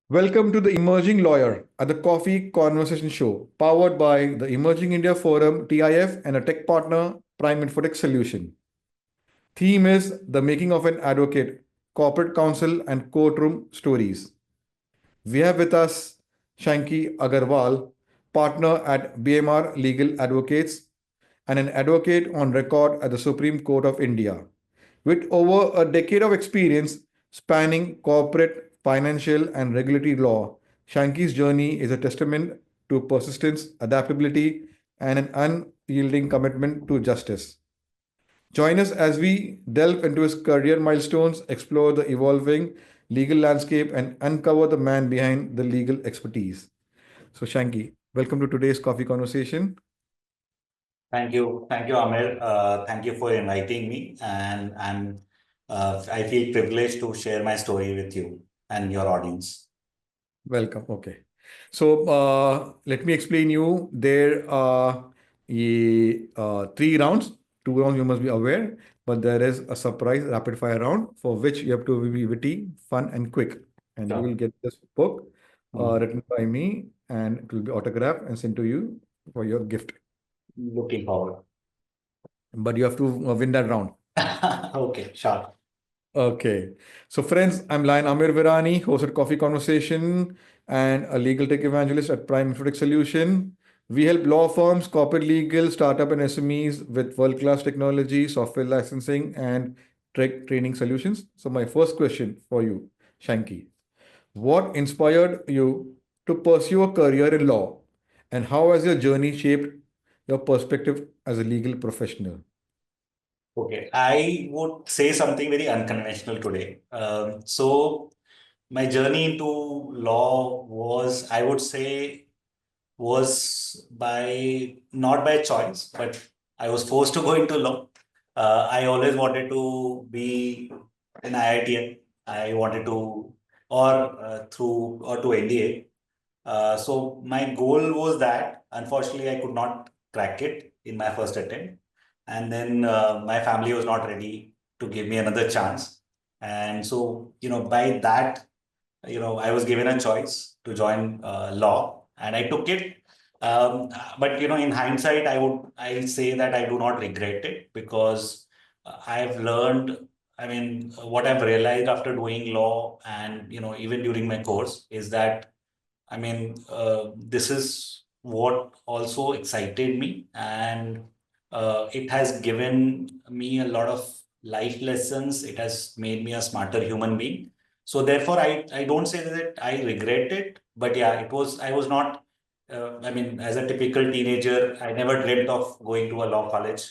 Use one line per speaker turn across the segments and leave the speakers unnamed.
Welcome to the Emerging Lawyer at the Coffee Conversation Show, powered by the Emerging India Forum, TIF, and a tech partner, Prime Infotech Solution. Theme is the making of an advocate, corporate counsel and courtroom stories. We have with us Shankey Agrawal, partner at BMR Legal Advocates and an advocate on record at the Supreme Court of India. With over a decade of experience spanning corporate, financial, and regulatory law, Shankey's journey is a testament to persistence, adaptability, and an unyielding commitment to justice. Join us as we delve into his career milestones, explore the evolving legal landscape, and uncover the man behind the legal expertise. So, Shankey, welcome to today's coffee conversation.
Thank you, Amir. Thank you for inviting me, and I feel privileged to share my story with you and your audience.
Welcome. Okay. So let me explain you. There are three rounds. Two rounds you must be aware, but there is a surprise rapid fire round for which you have to be witty, fun, and quick. And you will
Sure.
get this book
Mhm.
written by me, and it will be autographed and sent to you for your gift.
Looking forward.
But you have to win that round.
Okay, sure.
Okay. So, friends, I'm Lion Amir Virani, host at Coffee Conversation and a legal tech evangelist at Prime Infotech Solution. We help law firms, corporate legal, startup, and SMEs with world class technology, software licensing, and training solutions. So, my first question for you, Shanky, what inspired you to pursue a career in law, and how has your journey shaped your perspective as a legal professional?
Okay, I would say something very unconventional today. So my journey into law was, I would say, was by not by choice, but I was forced to go into law. I always wanted to be an IITian. I wanted to, or through or to NDA. So my goal was that. Unfortunately, I could not crack it in my first attempt, and then my family was not ready to give me another chance. And so, by that, I was given a choice to join law, and I took it. But in hindsight, I say that I do not regret it because I've learned. I mean, what I've realized after doing law, and even during my course, is that this is what also excited me, and it has given me a lot of life lessons. It has made me a smarter human being. So therefore, I don't say that I regret it, but yeah, I was not. As a typical teenager, I never dreamt of going to a law college,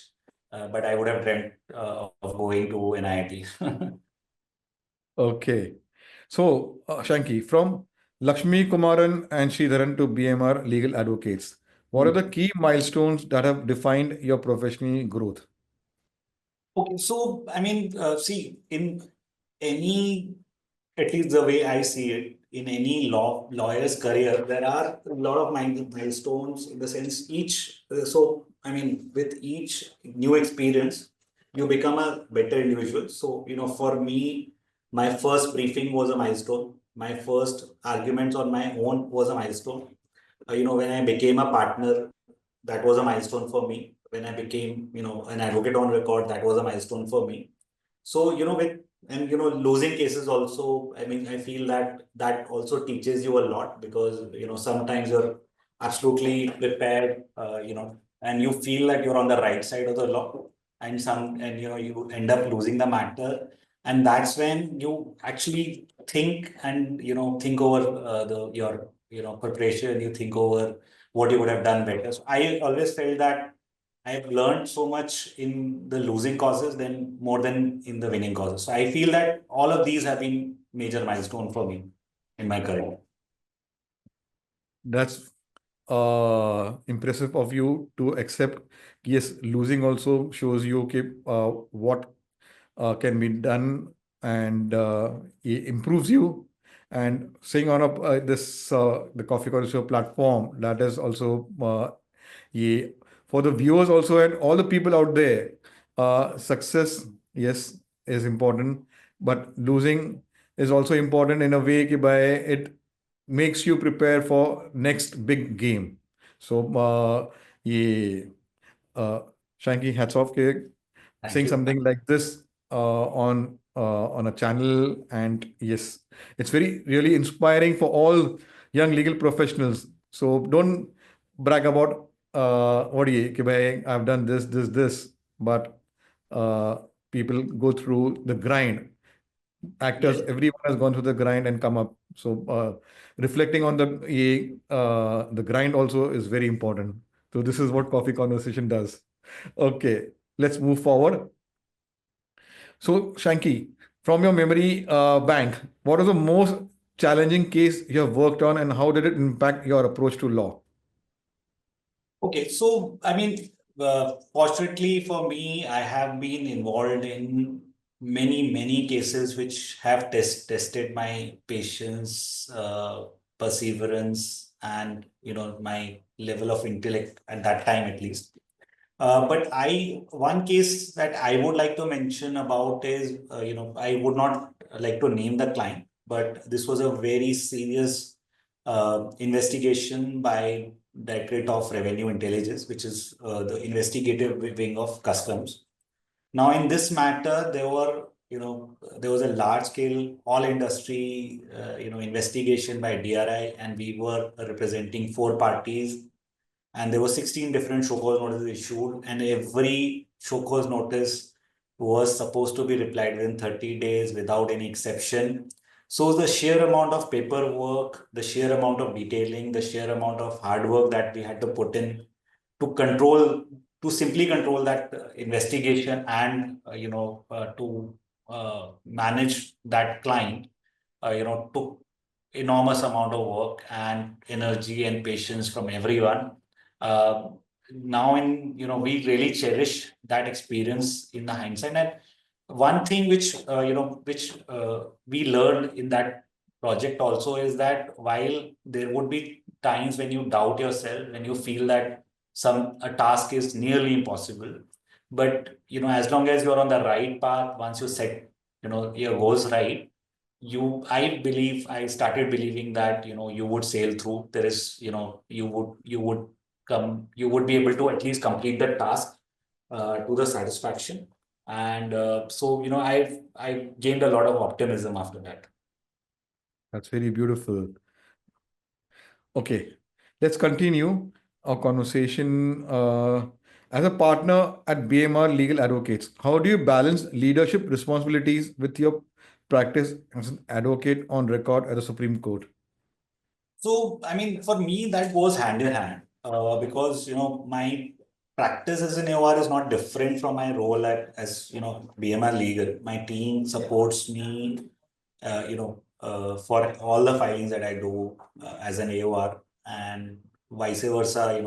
but I would have dreamt of going to an IIT.
Okay. So, Shanky, from Lakshmi Kumaran and Sridharan to BMR Legal Advocates, what are the key milestones that have defined your professional growth?
Okay, so see, in any, at least the way I see it, in any lawyer's career, there are a lot of milestones in the sense each. With each new experience, you become a better individual. So, for me, my first briefing was a milestone. My first arguments on my own was a milestone. When I became a partner, that was a milestone for me. When I became, an advocate on record, that was a milestone for me. So, losing cases also, I feel that that also teaches you a lot because, sometimes you're absolutely prepared, and you feel that you're on the right side of the law, and you end up losing the matter. And that's when you actually think and, think over your preparation, you think over what you would have done better. So I always felt that I've learned so much in the losing causes than more than in the winning causes. So I feel that all of these have been major milestone for me in my career.
That's impressive of you to accept. Yes, losing also shows you okay, what can be done and it improves you. And saying on this the Coffee Culture platform, that is also yeah, for the viewers also and all the people out there. Success, yes, is important, but losing is also important in a way कि by it makes you prepare for next big game. So, yeah, uh, Shanky, hats off, ke
Thank
saying
you.
something like this on a channel, and yes, it's very really inspiring for all young legal professionals. So don't brag about what you, कि भाई, I've done this, but uh, people go through the grind. Actors,
Yes.
everyone has gone through the grind and come up. So reflecting on the grind also is very important. So this is what Coffee Conversation does. Okay, let's move forward. So, Shanky, from your memory bank, what was the most challenging case you have worked on, and how did it impact your approach to law?
Okay, so I mean, fortunately for me, I have been involved in many cases which have tested my patience, perseverance, and my level of intellect at that time at least. But one case that I would like to mention about is, I would not like to name the client, but this was a very serious investigation by Directorate of Revenue Intelligence, which is the investigative wing of customs. Now, in this matter, there was a large scale all industry, investigation by DRI, and we were representing four parties, and there were 16 different show cause notices issued, and every show cause notice was supposed to be replied within 30 days without any exception. So the sheer amount of paperwork, the sheer amount of detailing, the sheer amount of hard work that we had to put in to control, to simply control that investigation, and to manage that client, took enormous amount of work and energy and patience from everyone. Uh, Now, we really cherish that experience in the hindsight. And one thing which we learned in that project also is that while there would be times when you doubt yourself, when you feel that a task is nearly impossible, but as long as you're on the right path, once you set your goals right, I started believing that you would sail through. There is you would be able to at least complete the task to the satisfaction. And so I gained a lot of optimism after that.
That's very beautiful. Okay, let's continue our conversation. As a partner at BMR Legal Advocates, how do you balance leadership responsibilities with your practice as an advocate on record at the Supreme Court?
So, I mean, for me, that goes hand in hand because, my practice as an AOR is not different from my role as, BMR legal. My team supports me, for all the filings that I do as an AOR, and vice versa.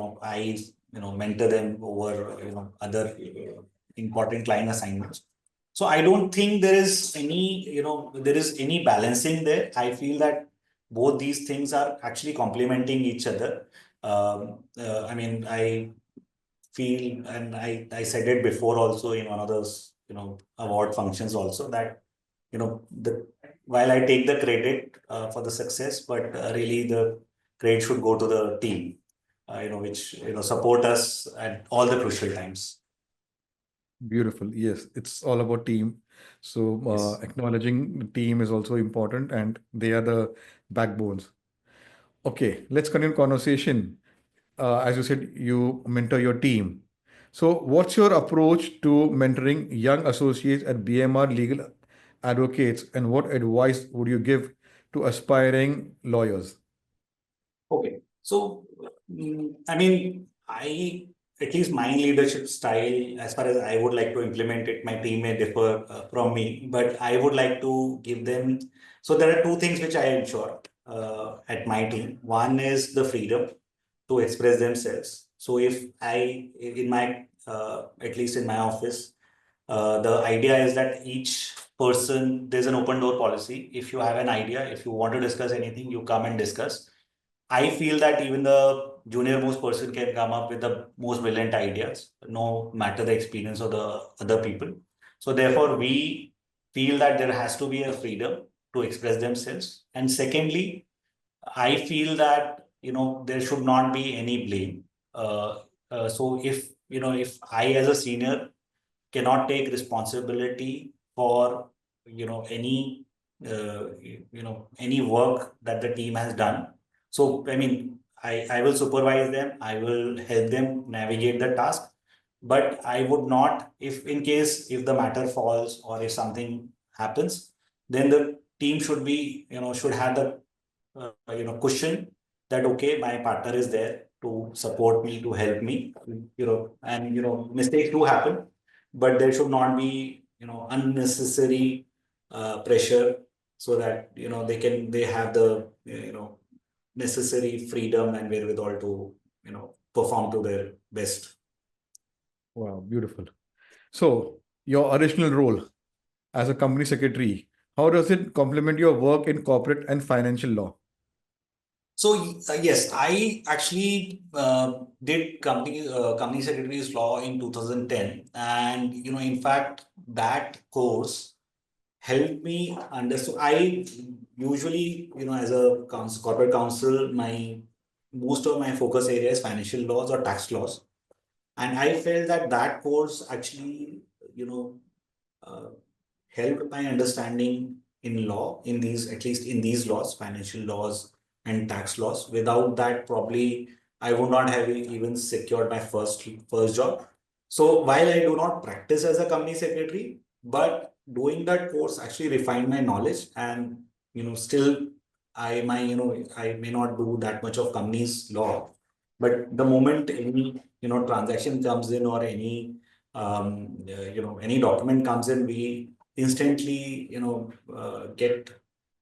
Mentor them over, other important client assignments. So I don't think there is any balancing there. I feel that both these things are actually complementing each other. I mean, I feel, and I said it before also in one of those, award functions also, that, while I take the credit for the success, but really the credit should go to the team, which, support us at all the crucial times.
Beautiful. Yes, it's all about team. So
Yes.
acknowledging the team is also important, and they are the backbones. Okay, let's continue conversation. As you said, you mentor your team. So, what's your approach to mentoring young associates at BMR Legal Advocates, and what advice would you give to aspiring lawyers?
Okay. So, I mean, at least my leadership style, as far as I would like to implement it, my team may differ from me, but I would like to give them. So, there are two things which I ensure at my team. One is the freedom to express themselves. So, if in my, at least in my office, the idea is that each person, there's an open door policy. If you have an idea, if you want to discuss anything, you come and discuss. I feel that even the junior most person can come up with the most brilliant ideas, no matter the experience of the other people. So therefore, we feel that there has to be a freedom to express themselves. And secondly, I feel that, there should not be any blame. So if I as a senior cannot take responsibility for, any work that the team has done. So, I mean, I will supervise them, I will help them navigate the task, but I would not, if in case if the matter falls or if something happens, then the team should have the cushion that, okay, my partner is there to support me, to help me, and mistakes do happen, but there should not be unnecessary pressure, so that they have the necessary freedom and wherewithal to perform to their best.
Wow, beautiful. So, your original role as a company secretary, how does it complement your work in corporate and financial law?
So yes, I actually did company secretary's law in 2010, and in fact that course helped me understand. I usually, as a corporate counsel, my most of my focus area is financial laws or tax laws, and I felt that that course actually, uh, helped my understanding in law, in these, at least in these laws, financial laws and tax laws. Without that, probably I would not have even secured my first job. So while I do not practice as a company secretary, but doing that course actually refined my knowledge, and still I may not do that much of companies law, but the moment any transaction comes in, or any document comes in, we instantly get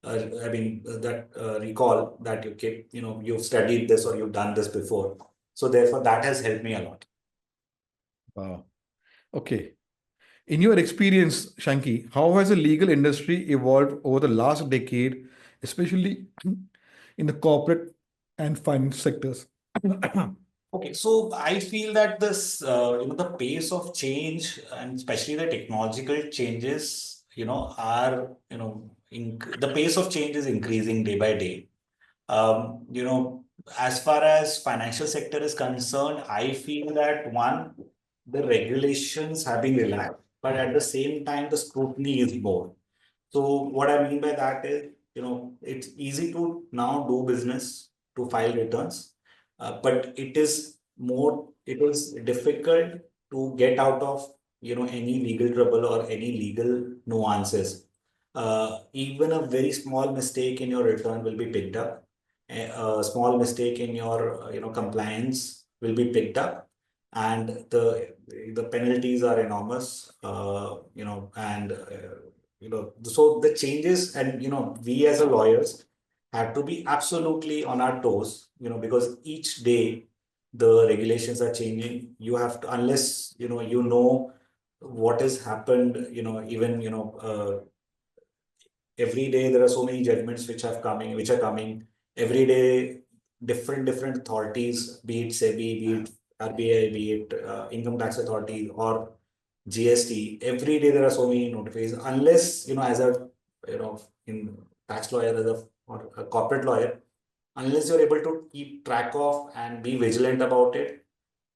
I mean that recall that you've studied this or you've done this before, so therefore that has helped me a lot.
Wow. Okay. In your experience, Shanky, how has the legal industry evolved over the last decade, especially in the corporate and finance sectors?
Okay, so I feel that this, the pace of change, and especially the technological changes, are, the pace of change is increasing day by day. As far as financial sector is concerned, I feel that one, the regulations have been relaxed, but at the same time, the scrutiny is more. So what I mean by that is, it's easy to now do business, to file returns, but it is difficult to get out of, any legal trouble or any legal nuances. Even a very small mistake in your return will be picked up. A small mistake in your, compliance will be picked up, and the penalties are enormous. And so the changes, and we as a lawyers have to be absolutely on our toes, because each day the regulations are changing. You have to, unless what has happened, even every day there are so many judgments which are coming every day. Different authorities, be it SEBI, be it RBI, be it income tax authority or GST, every day there are so many notifications. Unless, as a, in tax lawyer, or a corporate lawyer, unless you're able to keep track of and be vigilant about it,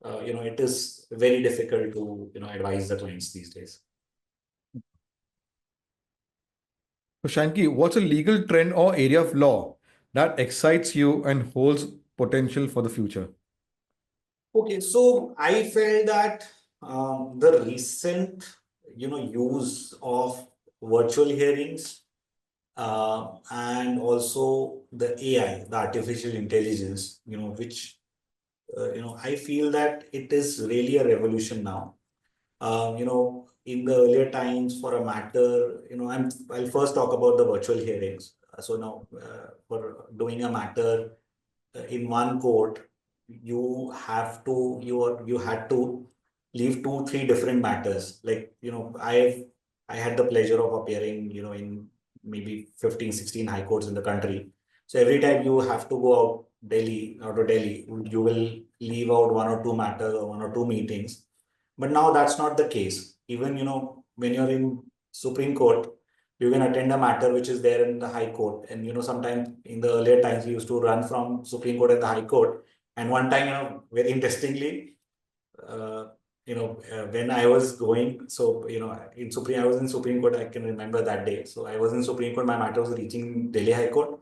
it is very difficult to, advise the clients these days.
So, Shanky, what's a legal trend or area of law that excites you and holds potential for the future?
Okay, so I felt that the recent, use of virtual hearings, and also the AI, the artificial intelligence, which I feel that it is really a revolution now. In the earlier times, for a matter, I'll first talk about the virtual hearings. So now, for doing a matter in one court, you had to leave two, three different matters. Like, I had the pleasure of appearing, in maybe 15, 16 high courts in the country. So every time you have to go out of Delhi, you will leave out one or two matters or one or two meetings. But now that's not the case. Even, when you're in Supreme Court, you can attend a matter which is there in the High Court. And, sometimes in the earlier times, we used to run from Supreme Court and the High Court. And one time, very interestingly, uh, when I was going, so, I was in Supreme Court, I can remember that day. So I was in Supreme Court, my matter was reaching Delhi High Court.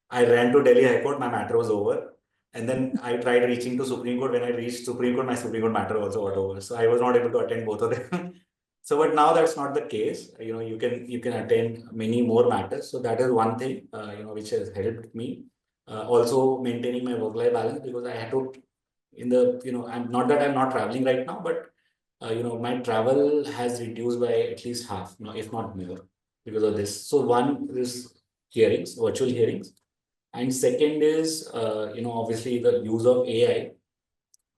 I ran to Delhi High Court, my matter was over. And then I tried reaching to Supreme Court. When I reached Supreme Court, my Supreme Court matter also got over. So I was not able to attend both of them. So, but now that's not the case. You can attend many more matters. So that is one thing, which has helped me. Also maintaining my work-life balance, because I had to, I'm not that I'm not traveling right now, but my travel has reduced by at least half, if not more, because of this. So one is hearings, virtual hearings, and second is, obviously the use of AI.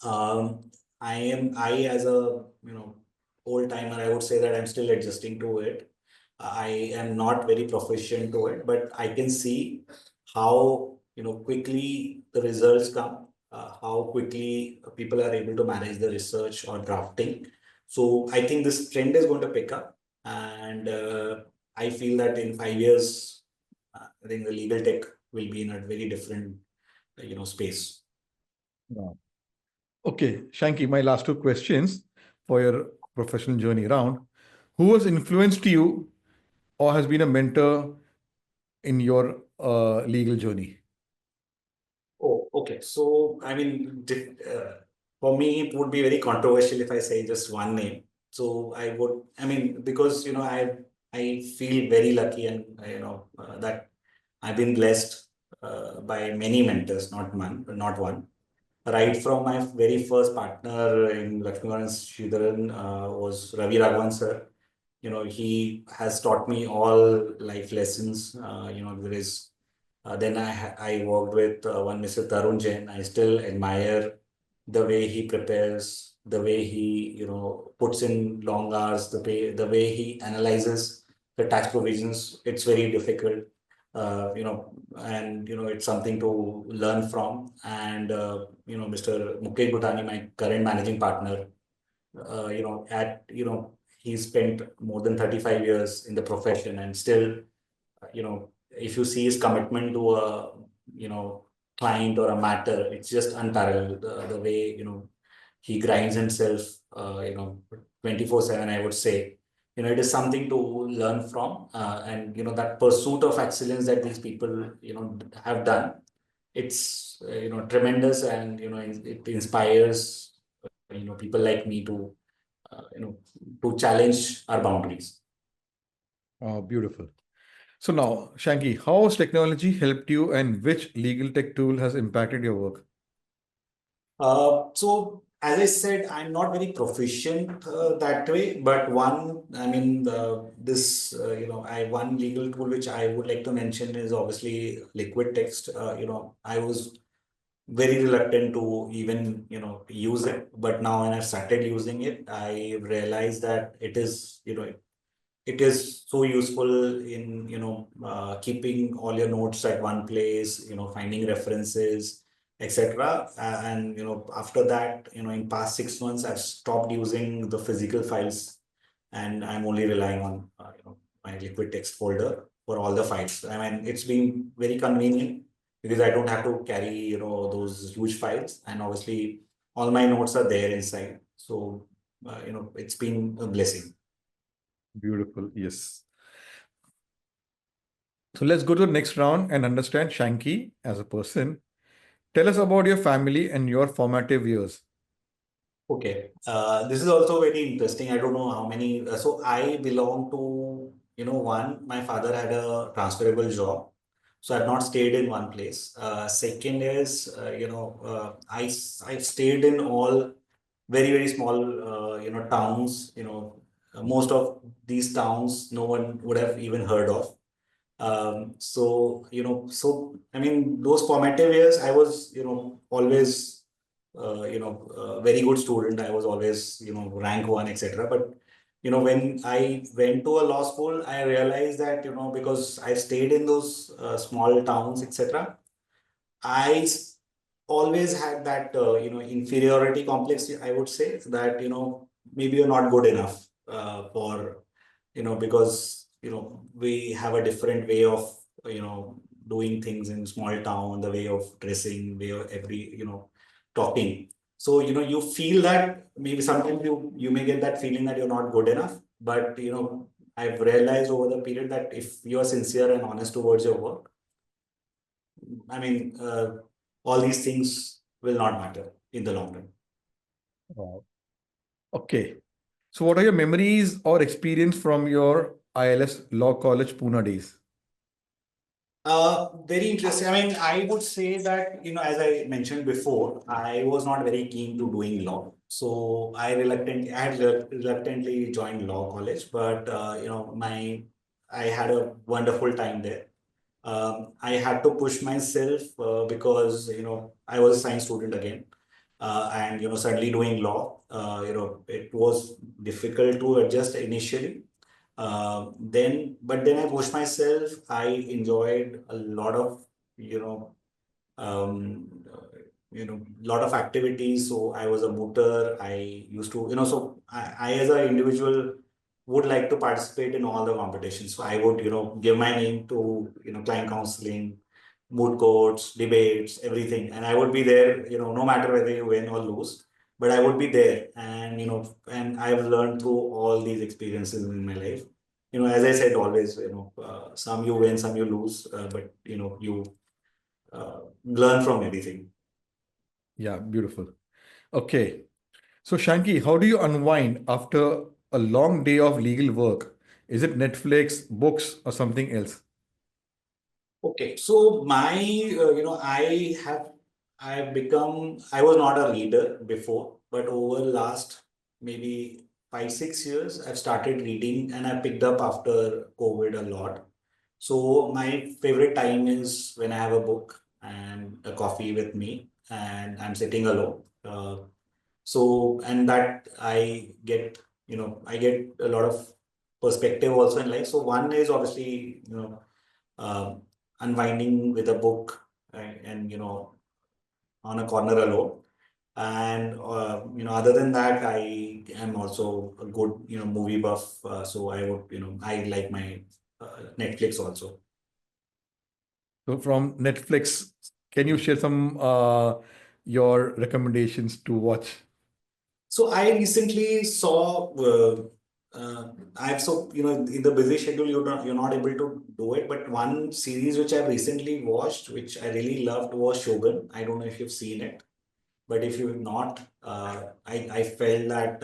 I as a, old timer, I would say that I'm still adjusting to it. I am not very proficient to it, but I can see how, quickly the results come, how quickly people are able to manage the research or drafting. So I think this trend is going to pick up, and I feel that in 5 years, I think the legal tech will be in a very different, space.
Wow. Okay, Shanky, my last two questions for your professional journey around. Who has influenced you or has been a mentor in your legal journey?
Oh, okay. So, I mean, for me, it would be very controversial if I say just one name. So I mean, because, I feel very lucky, and, that I've been blessed by many mentors, not one. Right from my very first partner in Lakshmi Sridharan was Ravi Raghavan sir. He has taught me all life lessons. There is then I worked with one Mr. Tarun Jain. I still admire the way he prepares, the way he puts in long hours, the way he analyzes the tax provisions. It's very difficult, and it's something to learn from. And Mr. Mukesh Bhutani, my current managing partner, he spent more than 35 years in the profession, and still, if you see his commitment to a, client or a matter, it's just unparalleled. The way, he grinds himself, 24/7, I would say. It is something to learn from. And, that pursuit of excellence that these people, have done, it's, tremendous. And, it inspires, people like me to, to challenge our boundaries.
Oh, beautiful. So now, Shanky, how has technology helped you and which legal tech tool has impacted your work?
So as I said, I'm not very proficient that way, but I mean, one legal tool which I would like to mention is obviously liquid text. I was very reluctant to even, use it, but now when I started using it, I realized that it is so useful in, keeping all your notes at one place, finding references, etc. And, after that, in past 6 months, I've stopped using the physical files, and I'm only relying on, my liquid text folder for all the files. I mean, it's been very convenient because I don't have to carry, those huge files, and obviously all my notes are there inside. So, it's been a blessing.
Beautiful. Yes. So let's go to the next round and understand Shanky as a person. Tell us about your family and your formative years.
Okay, this is also very interesting. I don't know how many. So I belong to, my father had a transferable job, so I've not stayed in one place. Second is, I've stayed in all very, very small, towns. Most of these towns no one would have even heard of. So I mean, those formative years, I was, always, very good student. I was always, rank one, etc. But, when I went to a law school, I realized that, because I stayed in those small towns, etc., I always had that, inferiority complex, I would say, that, maybe you're not good enough because we have a different way of, doing things in small town, the way of dressing, way of talking. So, you feel that maybe sometimes you may get that feeling that you're not good enough. But, I've realized over the period that if you are sincere and honest towards your work, I mean, all these things will not matter in the long run.
Wow. Okay. So, what are your memories or experience from your ILS Law College Pune days?
Very interesting. I mean, I would say that, as I mentioned before, I was not very keen to doing law. So I had reluctantly joined law college, but, I had a wonderful time there. I had to push myself because, I was a science student again. And, suddenly doing law, it was difficult to adjust initially. But then I pushed myself. I enjoyed a lot of, you know, lot of activities. So I was a mooter. I used to, so I as an individual would like to participate in all the competitions. So I would, give my name to, client counseling, moot courts, debates, everything. And I would be there, no matter whether you win or lose, but I would be there. And, and I've learned through all these experiences in my life. As I said, always, some you win, some you lose, but, you learn from everything.
Yeah, beautiful. Okay. So, Shanky, how do you unwind after a long day of legal work? Is it Netflix, books, or something else?
Okay, so I was not a reader before, but over last maybe 5, 6 years, I've started reading and I picked up after COVID a lot. So my favorite time is when I have a book and a coffee with me and I'm sitting alone. So, and that I get a lot of perspective also in life. So one is obviously, um, unwinding with a book, right? And, on a corner alone. And, other than that, I am also a good, movie buff. So I would, I like my Netflix also.
So, from Netflix, can you share some your recommendations to watch?
So I recently saw, I've so in the busy schedule you're not able to do it. But one series which I recently watched, which I really loved, was Shogun. I don't know if you've seen it, but if you've not, I felt that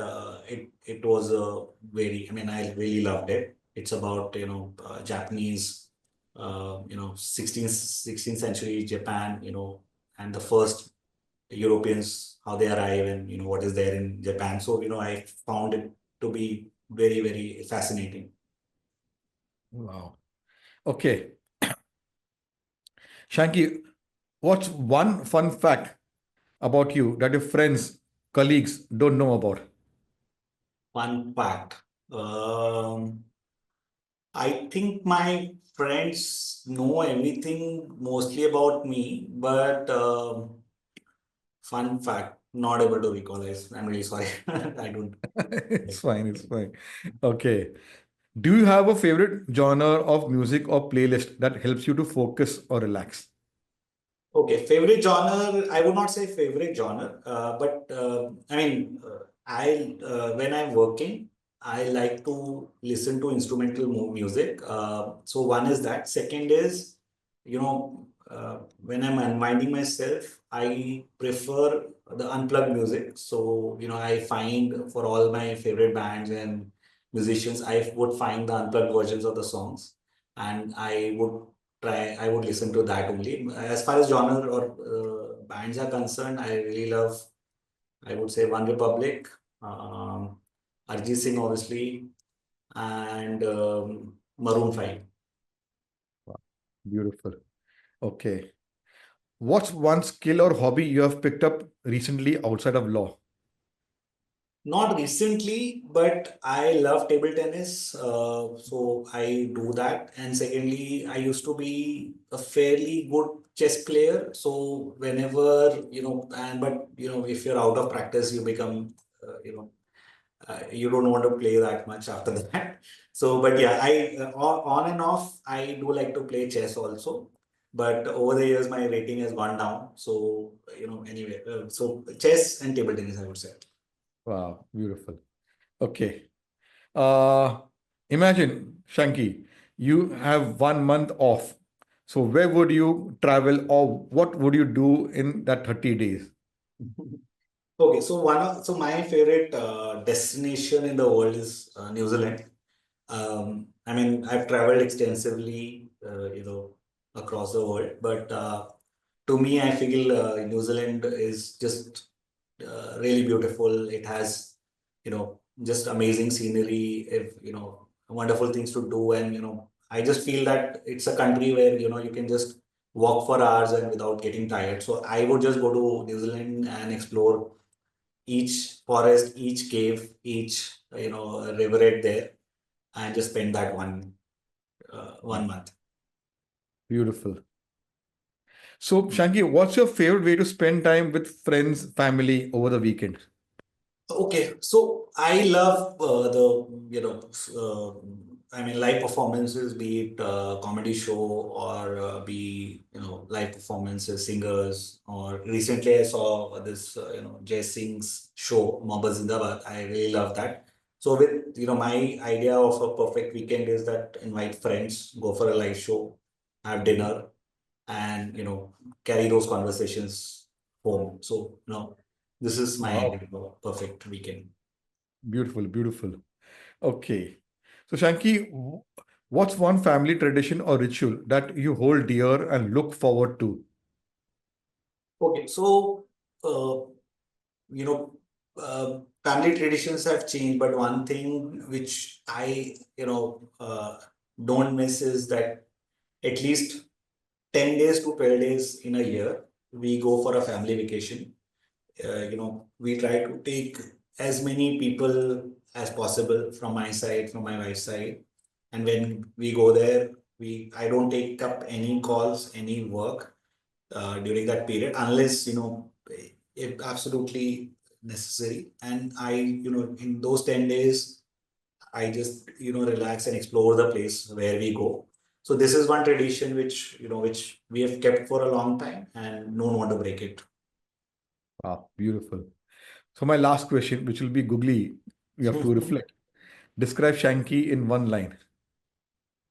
it was a very. I mean, I really loved it. It's about Japanese, 16th century Japan, and the first Europeans, how they arrive and what is there in Japan. So I found it to be very, very fascinating.
Wow. Okay. Shanky, what's one fun fact about you that your friends, colleagues don't know about?
Fun fact. I think my friends know everything mostly about me, but fun fact, not able to recall. I'm really sorry. I don't.
It's fine. It's fine. Okay. Do you have a favorite genre of music or playlist that helps you to focus or relax?
Okay, favorite genre, I would not say favorite genre, but I mean, when I'm working, I like to listen to instrumental music. So one is that. Second is, when I'm unwinding myself, I prefer the unplugged music. So, I find for all my favorite bands and musicians, I would find the unplugged versions of the songs, and I would listen to that only. As far as genre or bands are concerned, I really love, I would say, One Republic, um, Arjit Singh, obviously, and Maroon 5.
Wow. Beautiful. Okay. What's one skill or hobby you have picked up recently outside of law?
Not recently, but I love table tennis. So I do that. And secondly, I used to be a fairly good chess player. So whenever, if you're out of practice, you become, you don't want to play that much after that. So, but yeah, I on and off, I do like to play chess also. But over the years, my rating has gone down. So, anyway, so chess and table tennis, I would say.
Wow, beautiful. Okay. Uh, Imagine, Shanky, you have 1 month off. So where would you travel or what would you do in that 30 days?
Okay, so my favorite destination in the world is New Zealand. I mean, I've traveled extensively, across the world, but to me, I feel New Zealand is just really beautiful. It has, just amazing scenery, if, wonderful things to do. And, I just feel that it's a country where, you can just walk for hours and without getting tired. So I would just go to New Zealand and explore each forest, each cave, each, rivulet there and just spend that 1 month.
Beautiful. So, Shanky, what's your favorite way to spend time with friends, family over the weekend?
Okay, so I love I mean, live performances, be it comedy show or be, live performances, singers. Or recently I saw this, Jay Singh's show, Mohabbat Zindabad. I really love that. So with, my idea of a perfect weekend is that invite friends, go for a live show, have dinner, and carry those conversations home. So this is my
Wow.
idea of a perfect weekend.
Beautiful, beautiful. Okay. So, Shanky, what's one family tradition or ritual that you hold dear and look forward to?
Okay, so uh, you know family traditions have changed, but one thing which I don't miss is that at least 10 days to 12 days in a year we go for a family vacation. We try to take as many people as possible from my side, from my wife's side. And when we go there, I don't take up any calls, any work during that period, unless, if absolutely necessary. And in those 10 days, I just, relax and explore the place where we go. So this is one tradition which we have kept for a long time and no one want to break it.
Wow, beautiful. So, my last question, which will be googly, you have to reflect. Describe Shanky in one line.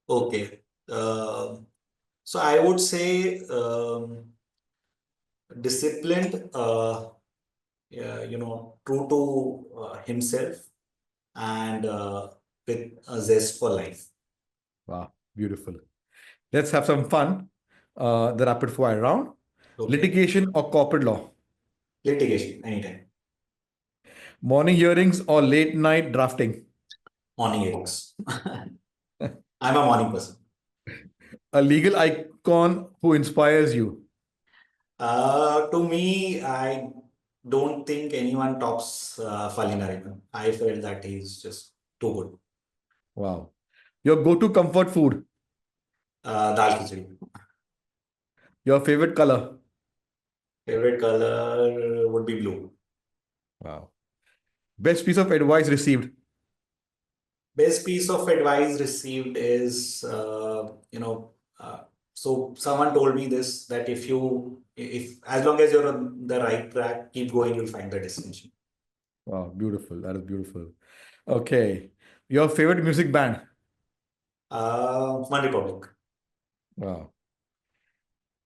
Okay. So I would say disciplined, yeah, true to himself and with a zest for life.
Wow, beautiful. Let's have some fun. The rapid fire round.
Okay.
Litigation or corporate law?
Litigation, anytime.
Morning hearings or late night drafting?
Morning hearings. I'm a morning person.
A legal icon who inspires you?
To me, I don't think anyone tops Falling Nariman. I felt that he's just too good.
Wow. Your go-to comfort food?
Dal khichdi.
Your favorite color?
Favorite color would be blue.
Wow. Best piece of advice received?
Best piece of advice received is, so someone told me this, that if as long as you're on the right track, keep going, you'll find the destination.
Wow, beautiful. That is beautiful. Okay. Your favorite music band?
One Republic.
Wow.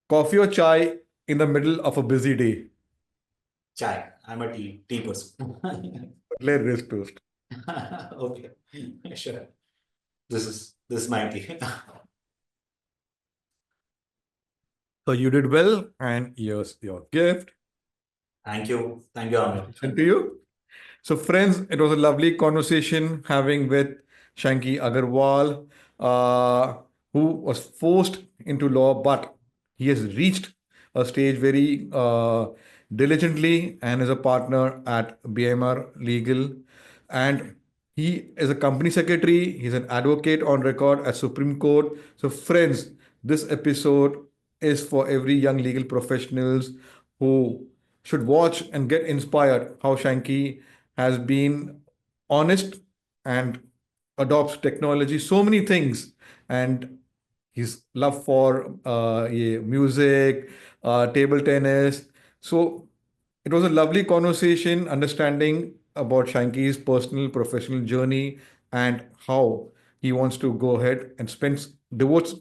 Coffee or chai in the middle of a busy day?
Chai. I'm a tea person.
Let risk toast.
Okay, sure. This is my tea.
So you did well, and here's your gift.
Thank you, Amir.
Sent to you. So, friends, it was a lovely conversation having with Shankey Agrawal, uh, who was forced into law, but he has reached a stage very diligently and is a partner at BMR Legal. And he is a company secretary, he's an advocate on record at Supreme Court. So, friends, this episode is for every young legal professionals who should watch and get inspired how Shankey has been honest and adopts technology, so many things, and his love for music, table tennis. So it was a lovely conversation, understanding about Shankey's personal professional journey and how he wants to go ahead and devotes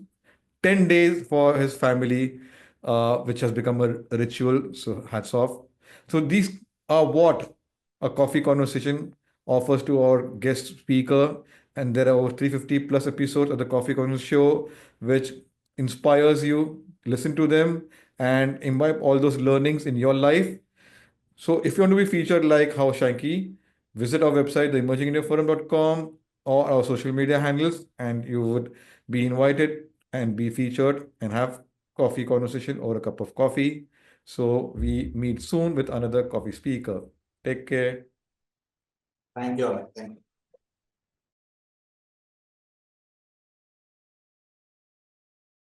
10 days for his family, which has become a ritual. So hats off. So these are what a coffee conversation offers to our guest speaker. And there are over 350 plus episodes of the Coffee Conversation Show, which inspires you. Listen to them and imbibe all those learnings in your life. So if you want to be featured like how Shanky, visit our website, theemergingindiaforum.com, or our social media handles, and you would be invited and be featured and have coffee conversation over a cup of coffee. So we meet soon with another coffee speaker. Take care.
Thank you, Amit. Thank you.